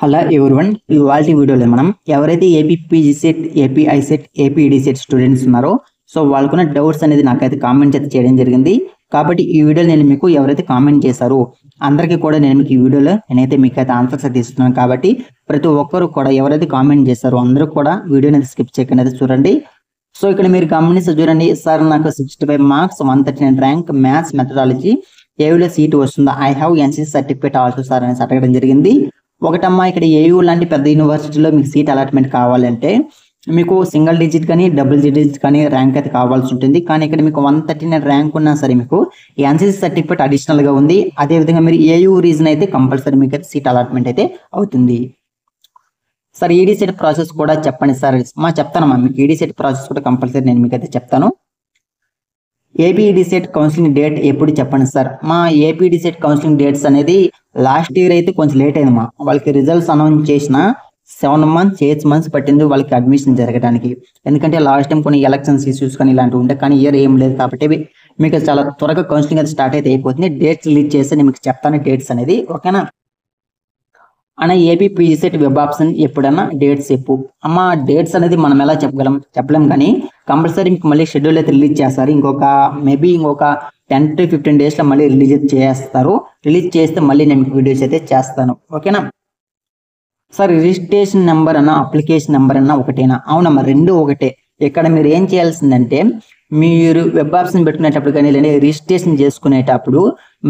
Hello everyone, ఇవాల్టి వీడియోలో మనం ఎవరైతే AP PG set, AP ICET, AP ED set students ఉన్నారో సో వాళ్ళకున్న డౌట్స్ అనేది నాకైతే కామెంట్ అయితే చేయడం జరిగింది. కాబట్టి ఈ వీడియోలో నేను మీకు ఎవరైతే కామెంట్ చేశారో అందరికీ కూడా నేను మీకు ఈ వీడియోలో నేనైతే మీకైతే ఆన్సర్స్ అయితే ఇస్తున్నాను. కాబట్టి ప్రతి ఒక్కరు కూడా ఎవరైతే కామెంట్ చేశారో అందరూ కూడా వీడియోని అయితే స్కిప్ చేయకుండా అయితే చూడండి. సో ఇక్కడ మీరు గమనిస్తే చూడండి, సార్ నాకు 65 మార్క్స్ 139 ర్యాంక్ మ్యాథ్స్ మెథడాలజీ ఏయూలో సీట్ వస్తుందా, I have NCC certificate also sir అనేసి అడగడం జరిగింది. ఒకటమ్మా, ఇక్కడ ఏయూ లాంటి పెద్ద యూనివర్సిటీలో మీకు సీట్ అలాట్మెంట్ కావాలంటే మీకు సింగిల్ డిజిట్ కానీ డబుల్ డిజిట్ కానీ ర్యాంక్ అయితే కావాల్సి ఉంటుంది. కానీ ఇక్కడ మీకు 139 ర్యాంక్ ఉన్నా సరే మీకు ఎన్సీసీ సర్టిఫికేట్ అడిషనల్గా ఉంది. అదేవిధంగా మీరు ఏయూ రీజన్ అయితే కంపల్సరీ మీకు అయితే సీట్ అలాట్మెంట్ అయితే అవుతుంది. సార్ ఈడీ సెట్ ప్రాసెస్ కూడా చెప్పండి సార్. చెప్తానమ్మా, మీకు ఈడీ సెట్ ప్రాసెస్ కూడా కంపల్సరీ నేను మీకు అయితే చెప్తాను. AP ED set counselling date ఎప్పుడు చెప్పండి సార్. మా AP ED set counselling dates అనేది లాస్ట్ ఇయర్ అయితే కొంచెం లేట్ అయిందమ్మా. వాళ్ళకి రిజల్ట్స్ అనౌన్స్ చేసిన 7 months 8 months పట్టింది వాళ్ళకి అడ్మిషన్ జరగడానికి. ఎందుకంటే లాస్ట్ టైం కొన్ని ఎలక్షన్స్ ఇష్యూస్ కానీ ఇలాంటివి ఉంటాయి, కానీ ఇయర్ ఏం లేదు. కాబట్టి మీకు చాలా త్వరగా కౌన్సిలింగ్ అయితే స్టార్ట్ అయితే అయిపోతుంది. డేట్స్ రిలీజ్ చేస్తే నేను మీకు చెప్తాను డేట్స్ అనేది, ఓకేనా అన్న. AP PG set web option ఎప్పుడన్నా డేట్స్ చెప్పు అమ్మ. డేట్స్ అనేది మనం ఎలా చెప్పలేం, కానీ కంపల్సరీ మీకు మళ్ళీ షెడ్యూల్ అయితే రిలీజ్ చేస్తారు. మేబీ ఇంకొక 10 to 15 days లో మళ్ళీ రిలీజ్ చేస్తారు. రిలీజ్ చేస్తే మళ్ళీ నేను మీకు వీడియోస్ అయితే చేస్తాను, ఓకేనా. సార్ రిజిస్ట్రేషన్ నెంబర్ అన్న అప్లికేషన్ నెంబర్ అన్న ఒకటేనా? అవునమ్మా, రెండు ఒకటే. ఇక్కడ మీరు ఏం చేయాల్సిందంటే మీరు వెబ్ ఆప్షన్ పెట్టుకునేటప్పుడు కానీ లేదా రిజిస్ట్రేషన్ చేసుకునేటప్పుడు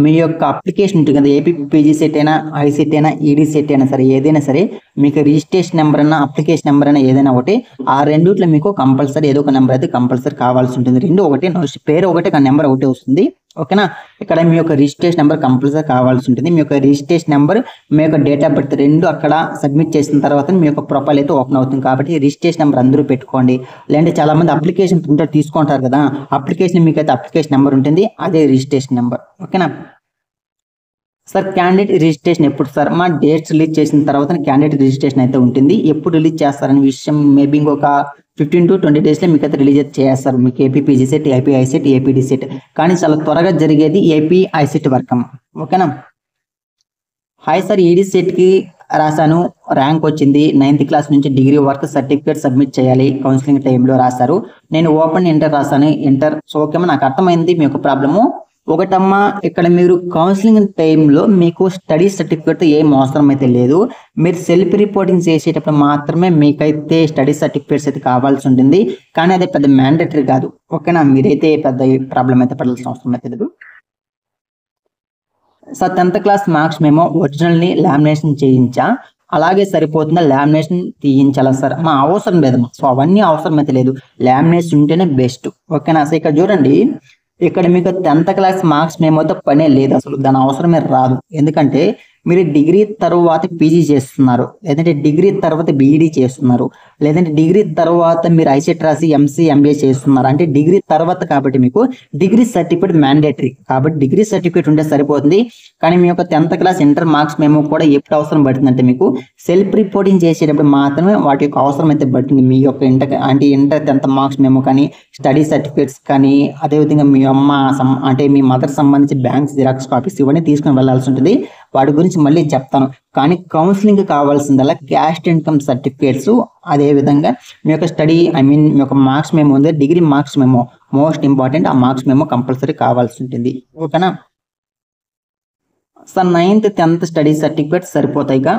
మీ యొక్క అప్లికేషన్ ఉంటుంది కదా, ఏపీ పీజీ సెట్ అయినా ఐసెట్ అయినా ఈడీ సెట్ అయినా సరే ఏదైనా సరే మీకు రిజిస్ట్రేషన్ నెంబర్ అన్నా అప్లికేషన్ నెంబర్ అయినా ఏదైనా ఒకటి, ఆ రెండిట్లో మీకు కంపల్సరీ ఏదో ఒక నెంబర్ అయితే కంపల్సరీ కావాల్సి ఉంటుంది. రెండు ఒకటే, పేరు ఒకటే కానీ నెంబర్ ఒకటే వస్తుంది, ఓకేనా. ఇక్కడ మీ యొక్క రిజిస్ట్రేషన్ నెంబర్ కంపల్సరీ కావాల్సి ఉంటుంది. మీ యొక్క రిజిస్ట్రేషన్ నెంబర్, మీ యొక్క డేట్ ఆఫ్ బర్త్ రెండు అక్కడ సబ్మిట్ చేసిన తర్వాత మీ యొక్క ప్రొఫైల్ అయితే ఓపెన్ అవుతుంది. కాబట్టి రిజిస్ట్రేషన్ నెంబర్ అందరూ పెట్టుకోండి. లేదంటే చాలా మంది అప్లికేషన్ ప్రింటర్ తీసుకుంటారు కదా, అప్లికేషన్ మీకైతే అప్లికేషన్ నెంబర్ ఉంటుంది, అదే రిజిస్ట్రేషన్ నెంబర్, ఓకేనా. సార్ క్యాండిడేట్ రిజిస్ట్రేషన్ ఎప్పుడు సార్? మా డేట్స్ రిలీజ్ చేసిన తర్వాత క్యాండిడేట్ రిజిస్ట్రేషన్ అయితే ఉంటుంది. ఎప్పుడు రిలీజ్ చేస్తారనే విషయం మేబీ ఇంకొక 15 to 20 days లో మీకు అయితే రిలీజ్ చేస్తారు. మీకు AP PG set, AP ICET, APD set. కానీ చాలా త్వరగా జరిగేది ఏపీ ఐసెట్ వర్కం, ఓకేనా. హాయ్ సార్, ఈడీ సెట్కి రాశాను, ర్యాంక్ వచ్చింది. 9th class నుంచి డిగ్రీ వరకు సర్టిఫికేట్ సబ్మిట్ చేయాలి, కౌన్సిలింగ్ టైంలో రాశారు. నేను ఓపెన్ ఇంటర్ రాశాను, ఇంటర్. సో ఓకేమా, నాకు అర్థమైంది మీ యొక్క ప్రాబ్లము. ఒకటమ్మా, ఇక్కడ మీరు కౌన్సిలింగ్ టైంలో మీకు స్టడీ సర్టిఫికేట్ ఏం అవసరం అయితే లేదు. మీరు సెల్ఫ్ రిపోర్టింగ్ చేసేటప్పుడు మాత్రమే మీకైతే స్టడీ సర్టిఫికేట్స్ అయితే కావాల్సి ఉంటుంది. కానీ అది పెద్ద మ్యాండేటరీ కాదు, ఓకేనా. మీరైతే పెద్ద ప్రాబ్లం అయితే పడాల్సిన అవసరం అయితే లేదు. సార్ 10th class మార్క్స్ మేము ఒరిజినల్ని లామినేషన్ చేయించా, అలాగే సరిపోతుందా, లామినేషన్ తీయించాలా సార్? మా అవసరం లేదమ్మా. సో అవన్నీ అవసరం అయితే లేదు, లామినేషన్ ఉంటేనే బెస్ట్, ఓకేనా. సో ఇక్కడ చూడండి, ఇక్కడ మీకు 10th class మార్క్స్ మేమోతో పనే లేదు, అసలు దాని అవసరమే రాదు. ఎందుకంటే మీరు డిగ్రీ తర్వాత పీజీ చేస్తున్నారు, లేదంటే డిగ్రీ తర్వాత బీఈడీ చేస్తున్నారు, లేదంటే డిగ్రీ తర్వాత మీరు ఐసెట్ రాసి ఎంసీ ఎంబీఏ చేస్తున్నారు. అంటే డిగ్రీ తర్వాత కాబట్టి మీకు డిగ్రీ సర్టిఫికేట్ మ్యాండేటరీ, కాబట్టి డిగ్రీ సర్టిఫికేట్ ఉంటే సరిపోతుంది. కానీ మీ యొక్క 10th class ఇంటర్ మార్క్స్ మేము కూడా ఎప్పుడు అవసరం పడుతుందంటే మీకు సెల్ఫ్ రిపోర్టింగ్ చేసేటప్పుడు మాత్రమే వాటి యొక్క అవసరం అయితే పడుతుంది. మీ యొక్క ఇంటర్ 10th మార్క్స్ మేము కానీ స్టడీ సర్టిఫికేట్స్ కానీ, అదేవిధంగా మీ అమ్మ అంటే మీ మదర్ సంబంధించి బ్యాంక్ జిరాక్స్ కాపీస్ ఇవన్నీ తీసుకుని వెళ్ళాల్సి ఉంటుంది. వాటి గురించి మళ్ళీ చెప్తాను. కానీ కౌన్సిలింగ్ కావాల్సిందల్లా క్యాస్ట్ ఇన్కమ్ సర్టిఫికేట్స్, అదేవిధంగా మీ యొక్క స్టడీ మీ యొక్క మార్క్స్ మేము ఉంది, డిగ్రీ మార్క్స్ మేము మోస్ట్ ఇంపార్టెంట్, ఆ మార్క్స్ మేము కంపల్సరీ కావాల్సి ఉంటుంది, ఓకేనా. Sir 9th 10th study certificate సరిపోతాయిగా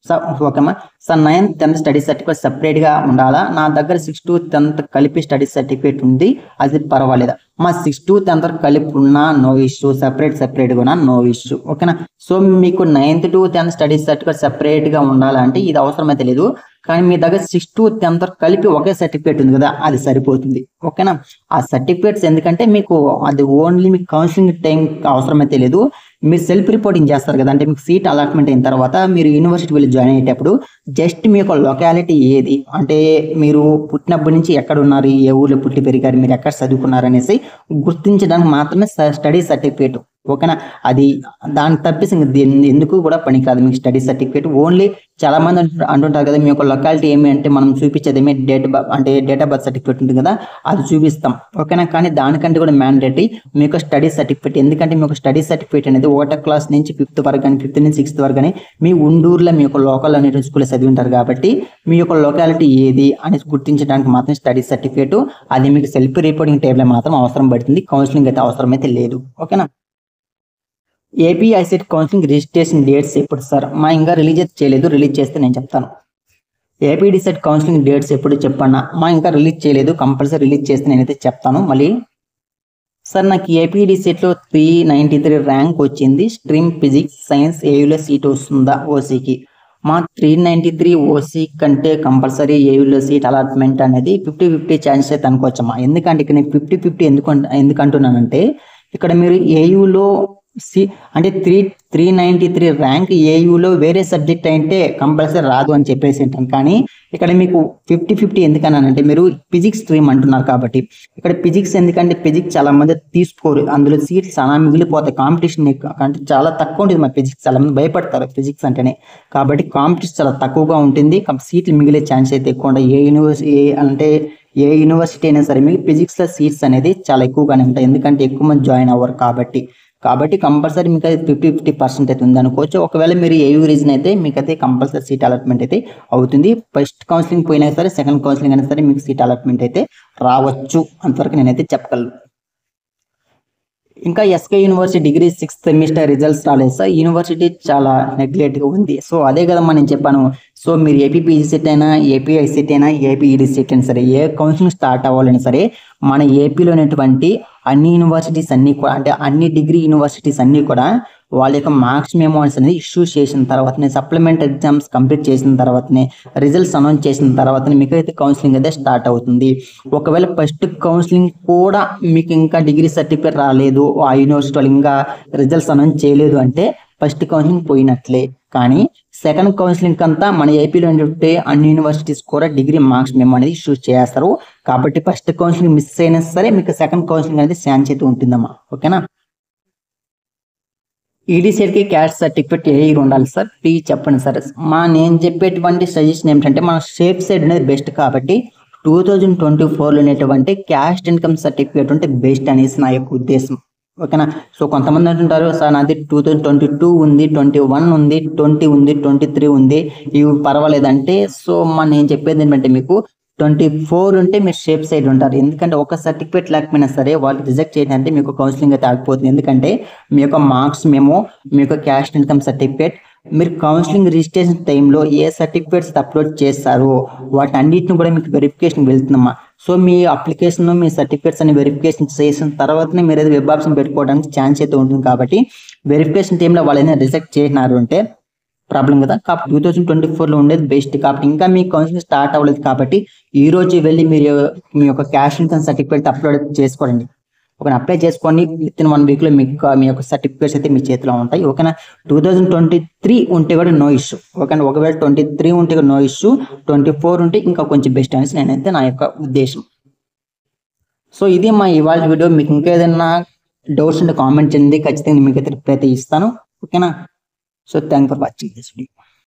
సార్? ఓకేమ్మా. Sir 9th 10th study certificate సపరేట్గా ఉండాలా? నా దగ్గర 6th to 10th కలిపి స్టడీ సర్టిఫికేట్ ఉంది, అది పర్వాలేదా? మా 6th to 10th కలిపి ఉన్నా నో ఇష్యూ, సపరేట్గా ఉన్నా నో ఇష్యూ, ఓకేనా. సో మీకు 9th to 10th study certificate సపరేట్గా ఉండాలంటే ఇది అవసరం అయితే లేదు. కానీ మీ దగ్గర 6th to 10th కలిపి ఒకే సర్టిఫికేట్ ఉంది కదా, అది సరిపోతుంది, ఓకేనా. ఆ సర్టిఫికేట్స్ ఎందుకంటే మీకు అది ఓన్లీ మీకు కౌన్సిలింగ్ టైం అవసరం అయితే లేదు. మీరు సెల్ఫ్ రిపోర్టింగ్ చేస్తారు కదా, అంటే మీకు సీట్ అలాట్మెంట్ అయిన తర్వాత మీరు యూనివర్సిటీ వెళ్ళి జాయిన్ అయ్యేటప్పుడు జస్ట్ మీ యొక్క లొకాలిటీ ఏది, అంటే మీరు పుట్టినప్పటి నుంచి ఎక్కడ ఉన్నారు, ఏ ఊర్లో పుట్టి పెరిగారు, మీరు ఎక్కడ చదువుకున్నారు అనేసి గుర్తించడానికి మాత్రమే స్టడీ సర్టిఫికేట్, ఓకేనా. అది దాన్ని తప్పేసి ఎందుకు కూడా పనికిరాదు మీకు స్టడీ సర్టిఫికేట్. ఓన్లీ చాలా మంది అంటుంటారు కదా, మీ యొక్క లొకాలిటీ ఏమి అంటే మనం చూపించేది ఏమి డేట్ ఆఫ్ బర్త్ సర్టిఫికేట్ ఉంటుంది కదా, అది చూపిస్తాం. ఓకేనా. కానీ దానికంటే కూడా మ్యాండేటరీ మీ యొక్క స్టడీ సర్టిఫికేట్. ఎందుకంటే మీ యొక్క స్టడీ సర్టిఫికేట్ అనేది 1వ క్లాస్ నుంచి 5th వరకు కానీ 5th నుంచి 6th వరకు కానీ మీ ఉండూరులో మీ యొక్క లోకల్ అనేటువంటి స్కూల్లో చదివి ఉంటారు కాబట్టి మీ యొక్క లొకాలిటీ ఏది అనేది గుర్తించడానికి మాత్రం స్టడీ సర్టిఫికేట్. అది మీకు సెల్ఫ్ రిపోర్టింగ్ టేబుల్ మాత్రం అవసరం పడుతుంది, కౌన్సిలింగ్ అయితే అవసరం అయితే లేదు. ఓకేనా. AP ICET counselling registration dates ఎప్పుడు సార్? ఇంకా రిలీజ్ చేయలేదు, రిలీజ్ చేస్తే నేను చెప్తాను. ఏపీ డిసెట్ కౌన్సిలింగ్ డేట్స్ ఎప్పుడు చెప్పన్నా? ఇంకా రిలీజ్ చేయలేదు, కంపల్సరీ రిలీజ్ చేస్తే నేనైతే చెప్తాను. మళ్ళీ సార్ నాకు ఏపీ డిసెట్లో 393 ర్యాంక్ వచ్చింది, స్ట్రీమ్ ఫిజిక్స్ సైన్స్ ఏయులో సీట్ వస్తుందా ఓసీకి? మా 393 ఓసీ కంటే కంపల్సరీ ఏయులో సీట్ అలాట్మెంట్ అనేది 50-50 ఛాన్సెస్ అయితే అనుకోవచ్చమ్మా. ఎందుకంటే ఇక్కడ నేను 50-50 ఎందుకంటున్నానంటే ఇక్కడ మీరు ఏయులో అంటే 393 ర్యాంక్ ఏయులో వేరే సబ్జెక్ట్ అయితే కంపల్సరీ రాదు అని చెప్పేసి ఉంటాను. కానీ ఇక్కడ మీకు 50-50 ఎందుకన్నానంటే మీరు ఫిజిక్స్ స్ట్రీమ్ అంటున్నారు కాబట్టి ఇక్కడ ఫిజిక్స్, ఎందుకంటే ఫిజిక్స్ చాలా మంది తీసుకోరు, అందులో సీట్స్ చాలా మిగిలిపోతాయి. కాంపిటీషన్ అంటే చాలా తక్కువ ఉంటుంది. మరి ఫిజిక్స్ చాలా మంది భయపడతారు ఫిజిక్స్ అంటేనే, కాబట్టి కాంపిటీషన్ చాలా తక్కువగా ఉంటుంది, సీట్లు మిగిలే ఛాన్స్ అయితే ఎక్కువ ఉంటాయి. ఏ యూనివర్సిటీ అయినా సరే మీకు ఫిజిక్స్లో సీట్స్ అనేది చాలా ఎక్కువగానే ఉంటాయి, ఎందుకంటే ఎక్కువ మంది జాయిన్ అవ్వరు కాబట్టి కంపల్సరీ మీకు అయితే 50-50% అయితే ఉంది అనుకోవచ్చు. ఒకవేళ మీరు ఏయూ రీజన్ అయితే మీకైతే కంపల్సరీ సీట్ అలాట్మెంట్ అయితే అవుతుంది. ఫస్ట్ కౌన్సిలింగ్ పోయినా సరే, సెకండ్ కౌన్సిలింగ్ అయినా సరే మీకు సీట్ అలాట్మెంట్ అయితే రావచ్చు, అంతవరకు నేనైతే చెప్పగలను. ఇంకా SK university degree 6th semester results రాలేదు సార్. యూనివర్సిటీ చాలా నెగ్లెక్ట్గా ఉంది. సో అదే కదమ్మా నేను చెప్పాను. సో మీరు ఏపీ పీజీ సెట్ అయినా, ఏపీ ఐసెట్ అయినా, ఏపీ ఈడీ సెట్ అయినా సరే, ఏ కౌన్సిలింగ్ స్టార్ట్ అవ్వాలైనా సరే మన ఏపీలో ఉన్నటువంటి అన్ని యూనివర్సిటీస్ అన్నీ కూడా, అంటే అన్ని డిగ్రీ యూనివర్సిటీస్ అన్నీ కూడా వాళ్ళ యొక్క మార్క్స్ మెమోస్ అనేది ఇష్యూ చేసిన తర్వాతనే, సప్లిమెంట్ ఎగ్జామ్స్ కంప్లీట్ చేసిన తర్వాతనే, రిజల్ట్స్ అనౌన్స్ చేసిన తర్వాతనే మీకు అయితే కౌన్సిలింగ్ అయితే స్టార్ట్ అవుతుంది. ఒకవేళ ఫస్ట్ కౌన్సిలింగ్ కూడా మీకు ఇంకా డిగ్రీ సర్టిఫికేట్ రాలేదు, ఆ యూనివర్సిటీ వాళ్ళు ఇంకా రిజల్ట్స్ అనౌన్స్ చేయలేదు అంటే ఫస్ట్ కౌన్సిలింగ్ పోయినట్లే. కానీ సెకండ్ కౌన్సిలింగ్ అంతా మన ఏపీలో ఉండే అన్ని యూనివర్సిటీస్ కూడా డిగ్రీ మార్క్స్ మెమో అనేది ఇష్యూ చేస్తారు. కాబట్టి ఫస్ట్ కౌన్సిలింగ్ మిస్ అయినా సరే మీకు సెకండ్ కౌన్సిలింగ్ అనేది ఛాన్స్ అయితే ఉంటుందమ్మా. ఓకేనా. ఈడీ సెట్కి క్యాస్ట్ సర్టిఫికేట్ ఏ ఇయర్ ఉండాలి సార్? ప్లీజ్ చెప్పండి సార్. నేను చెప్పేటువంటి సజెషన్ ఏమిటంటే మన సేఫ్ సైడ్ అనేది బెస్ట్, కాబట్టి 2024లో ఉండేటువంటి క్యాస్ట్ ఇన్కమ్ సర్టిఫికేట్ ఉంటే బెస్ట్ అనేసి నా యొక్క ఉద్దేశం. ఓకేనా. సో కొంతమంది అంటుంటారు సార్ నాది 2022 ఉంది, 21 ఉంది, 20 ఉంది, 23 ఉంది, ఇవి పర్వాలేదంటే. సో నేను చెప్పేది ఏంటంటే మీకు 24 ఉంటే మీరు షేప్ సైడ్ ఉంటారు. ఎందుకంటే ఒక సర్టిఫికేట్ లేకపోయినా సరే వాళ్ళు రిజెక్ట్ చేయాలంటే మీకు కౌన్సిలింగ్ అయితే ఆగిపోతుంది. ఎందుకంటే మీ యొక్క మార్క్స్ మెమో, మీ యొక్క క్యాస్ట్ ఇన్కమ్ సర్టిఫికేట్, మీరు కౌన్సిలింగ్ రిజిస్ట్రేషన్ టైంలో ఏ సర్టిఫికేట్స్ అప్లోడ్ చేస్తారో వాటన్నిటిని కూడా మీకు వెరిఫికేషన్ వెళ్తుందమ్మా. సో మీ అప్లికేషన్, మీ సర్టిఫికేట్స్ అని వెరిఫికేషన్ చేసిన తర్వాతనే మీరు ఏదో వెబ్ ఆప్షన్ పెట్టుకోవడానికి ఛాన్స్ అయితే ఉంటుంది. కాబట్టి వెరిఫికేషన్ టైంలో వాళ్ళు ఏదైనా రిజెక్ట్ చేసినారు అంటే ప్రాబ్లం కదా. కాబట్టి 2024లో ఉండేది బెస్ట్. కాబట్టి ఇంకా మీ కౌన్సిలింగ్ స్టార్ట్ అవ్వలేదు కాబట్టి ఈ రోజు వెళ్ళి మీరు మీ యొక్క క్యాష్ ఇన్కమ్ సర్టిఫికేట్ అప్లోడ్ చేసుకోండి. ఓకేనా. అప్లై చేసుకోండి. విత్ ఇన్ 1 వీక్లో మీకు మీ యొక్క సర్టిఫికేట్స్ అయితే మీ చేతిలో ఉంటాయి. ఓకేనా. 2023 ఉంటే కూడా నో ఇష్యూ. ఓకేనా. ఒకవేళ 23 ఉంటే కూడా నో ఇష్యూ, 24 ఉంటే ఇంకా కొంచెం బెస్ట్ అనేసి నేనైతే నా యొక్క ఉద్దేశం. సో ఇది మా ఇవాళ వీడియో. మీకు ఇంకా ఏదైనా డౌట్స్ ఉంటే కామెంట్ చేయండి, ఖచ్చితంగా మీకైతే రిప్లై అయితే ఇస్తాను. ఓకేనా. So thanks for watching this video.